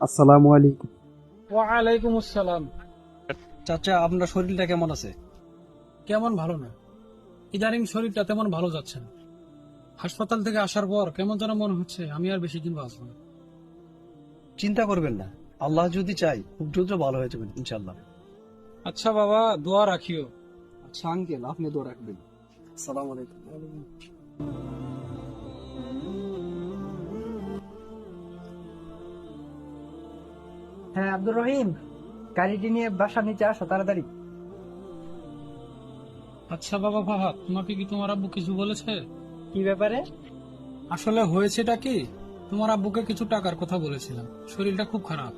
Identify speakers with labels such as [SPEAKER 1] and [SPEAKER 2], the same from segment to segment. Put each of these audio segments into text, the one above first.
[SPEAKER 1] আসসালামু আলাইকুম।
[SPEAKER 2] ওয়ালাইকুম আসসালাম।
[SPEAKER 1] চাচা, আপনার শরীরটা কেমন আছে?
[SPEAKER 2] কেমন ভালো না, ইদানিং শরীরটা তেমন ভালো যাচ্ছে না। হাসপাতাল থেকে আসার পর কেমন যেন মনে হচ্ছে আমি আর বেশি দিন বাঁচব না।
[SPEAKER 1] চিন্তা করবেন না, আল্লাহ যদি চাই খুব দ্রুত ভালো হয়ে যাবেন ইনশাল্লাহ।
[SPEAKER 2] আচ্ছা বাবা, দোয়া রাখিও।
[SPEAKER 1] আচ্ছা আঙ্কেল, আপনি দোয়া রাখবেন। আসসালামু আলাইকুম।
[SPEAKER 3] হ্যাঁ আব্দুর রহিম, গাড়িটি নিয়ে বাসার নিচে আসো তাড়াতাড়ি।
[SPEAKER 2] আচ্ছা বাবা ফাহাদ, তোমাকে কি তোমার আব্বু কিছু বলেছে?
[SPEAKER 3] কি ব্যাপারে?
[SPEAKER 2] আসলে হয়েছেটা কি, তোমার আব্বুকে কিছু টাকার কথা বলেছিলাম, শরীরটা খুব খারাপ।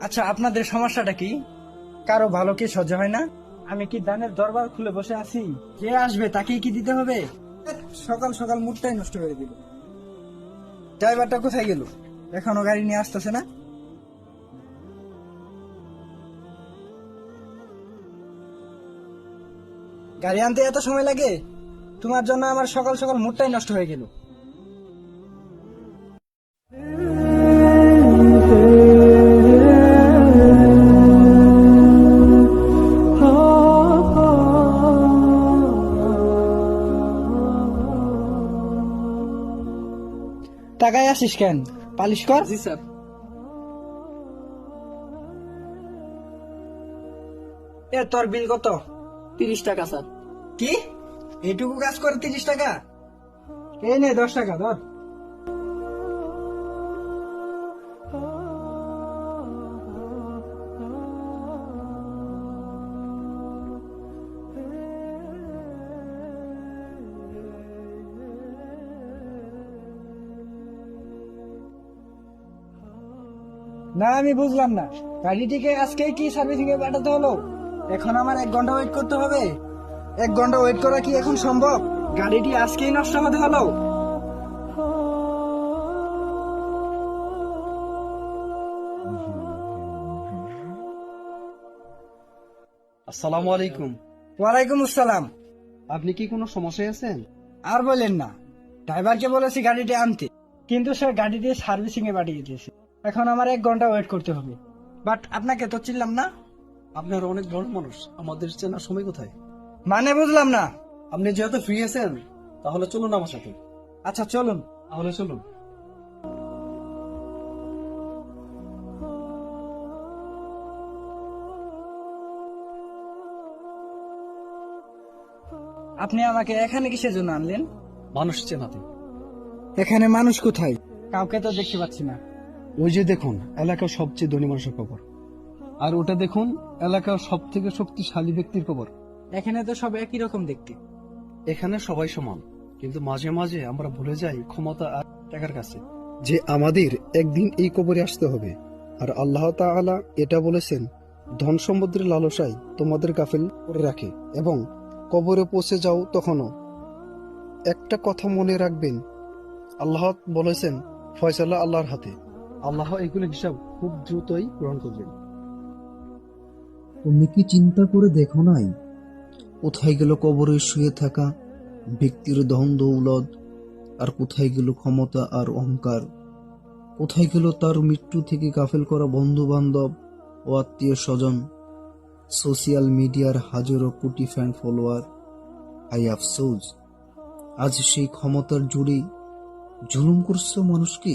[SPEAKER 3] আচ্ছা আপনাদের সমস্যাটা কি? কারো ভালো কি সহ্য হয় না? আমি কি দানের দরবার খুলে বসে আছি? যে আসবে তাকেই কি দিতে হবে? সকাল সকাল মুডটাই নষ্ট করে দিল। ড্রাইভারটা কোথায় গেল? এখনো গাড়ি নিয়ে আসতেছে না। গাড়ি আনতে এত সময় লাগে? তোমার জন্য আমার সকাল সকাল মুডটাই নষ্ট হয়ে গেল। টাকায় আসিস কেন? পালিশ কর।
[SPEAKER 1] জি স্যার।
[SPEAKER 3] তোর বিল কত?
[SPEAKER 1] 30 টাকা স্যার।
[SPEAKER 3] কি? এইটুকু কাজ করে 30 টাকা? এই নে 10 টাকা ধর। না আমি বুঝলাম না, গাড়িটিকে আজকেই কি সার্ভিসিং এ পাঠাতে হলো? এখন আমার 1 ঘন্টা ওয়েট করতে হবে? 1 ঘন্টা ওয়েট করা কি এখন সম্ভব? গাড়িটি আজকেই নষ্ট হতে হলো?
[SPEAKER 1] আসসালামু আলাইকুম।
[SPEAKER 3] ওয়ালাইকুম আসসালাম।
[SPEAKER 1] আপনি কি কোনো সমস্যায় আছেন?
[SPEAKER 3] আর বলেন না, ড্রাইভারকে বলেছি গাড়িটি আনতে, কিন্তু সে গাড়িটি সার্ভিসিং এ পাঠিয়ে দিয়েছে। এখন আমার 1 ঘন্টা ওয়েট করতে হবে। বাট আপনাকে তো চিনলাম না।
[SPEAKER 1] আপনারা অনেক বড় মানুষ, আমাদের চেনার সময় কোথায়?
[SPEAKER 3] মানে বুঝলাম না।
[SPEAKER 1] আপনি যেহেতু ফ্রি আছেন তাহলে চলুন আমার সাথে।
[SPEAKER 3] আচ্ছা চলুন।
[SPEAKER 1] তাহলে চলুন।
[SPEAKER 3] আপনি আমাকে এখানে কিসের জন্য আনলেন?
[SPEAKER 1] মানুষ চেনাতে।
[SPEAKER 3] এখানে মানুষ কোথায়? কাউকে তো দেখতে পাচ্ছি না।
[SPEAKER 1] ওই যে দেখুন এলাকার সবচেয়ে ধনী মানুষের খবর, আর ওটা দেখুন এলাকার সব থেকে শক্তিশালী ব্যক্তির খবর।
[SPEAKER 3] এখানে তো সব একই রকম দেখতে।
[SPEAKER 1] এখানে সবাই সমান, কিন্তু মাঝে মাঝে আমরা ভুলে যাই ক্ষমতা আর টাকার কাছে, যে আমাদের একদিন এই কবরে আসতে হবে। আর আল্লাহ তাআলা এটা বলেছেন, ধন সম্পদের লালসায় তোমাদের গাফিল করে রাখে এবং কবরে পৌঁছে যাও তখনও। একটা কথা মনে রাখবেন, আল্লাহ বলেছেন ফয়সালা আল্লাহর হাতে। আল্লাহ এগুলো হিসাব খুব দ্রুতই গ্রহণ করবেন।
[SPEAKER 4] তুমি কি চিন্তা করে দেখো নাই, কোথায় গেল কবরে শুয়ে থাকা ব্যক্তির ধন দৌলত, আর কোথায় গেল ক্ষমতা আর অহংকার? কোথায় গেল তার মৃত্যু থেকে গাফেল করা বন্ধু বান্ধব ও আত্মীয় স্বজন? সোশ্যাল মিডিয়ার হাজারো কোটি ফ্যান ফলোয়ার, হাই আফসোস, আজ সেই ক্ষমতার জুড়ে জুলুম করছো মানুষকে,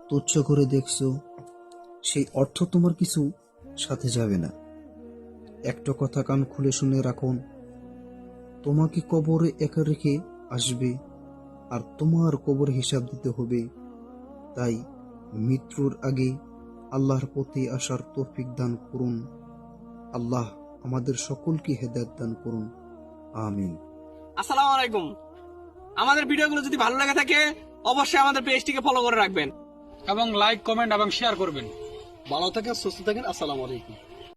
[SPEAKER 4] তুচ্ছ করে দেখছো। সেই অর্থ তোমার কিছু সাথে যাবে না। একটা কথা কান খুলে শুনে রাখুন, তোমাকে কবরে একা রেখে আসবে, আর তোমার কবর হিসাব দিতে হবে। তাই মৃত্যুর আগে আল্লাহর পথে আসার তৌফিক দান করুন। আল্লাহ আমাদের সকলকে হেদায়েত দান করুন, আমিন।
[SPEAKER 5] আসসালামু আলাইকুম। আমাদের ভিডিওগুলো যদি ভালো লেগে থাকে অবশ্যই আমাদের পেজটিকে ফলো করে রাখবেন
[SPEAKER 2] এবং লাইক, কমেন্ট এবং শেয়ার করবেন।
[SPEAKER 1] ভালো থাকেন, সুস্থ থাকেন। আসসালামু আলাইকুম।